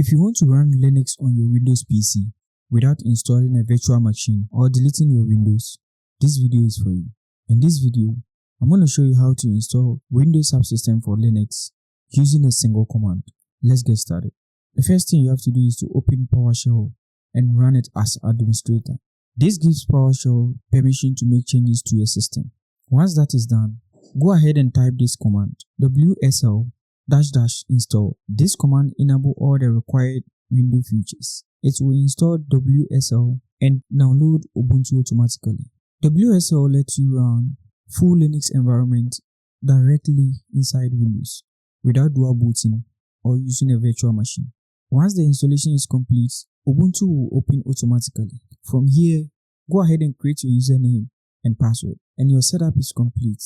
If you want to run Linux on your Windows PC without installing a virtual machine or deleting your Windows, this video is for you. In this video, I'm going to show you how to install Windows Subsystem for Linux using a single command. Let's get started. The first thing you have to do is to open PowerShell and run it as administrator. This gives PowerShell permission to make changes to your system. Once that is done, go ahead and type this command, WSL --install. This command enables all the required Windows features. It will install WSL and download Ubuntu automatically. WSL lets you run full Linux environment directly inside Windows without dual booting or using a virtual machine. Once the installation is complete, Ubuntu will open automatically. From here, go ahead and create your username and password, and your setup is complete.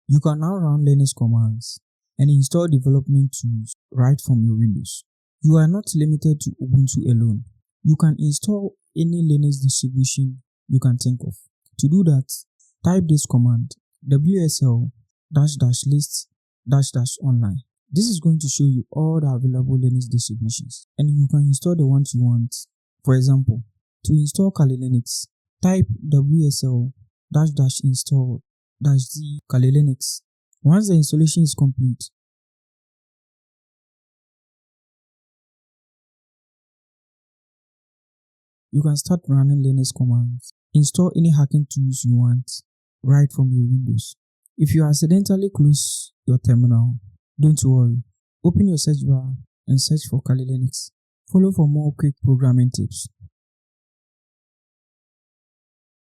You can now run Linux commands and install development tools right from your Windows. You are not limited to Ubuntu alone. You can install any Linux distribution you can think of. To do that, type this command, WSL --list --online. This is going to show you all the available Linux distributions, and you can install the ones you want. For example, to install Kali Linux, type WSL --install -z Kali Linux. Once the installation is complete, you can start running Linux commands. Install any hacking tools you want right from your Windows. If you accidentally close your terminal, don't worry. Open your search bar and search for Kali Linux. Follow for more quick programming tips.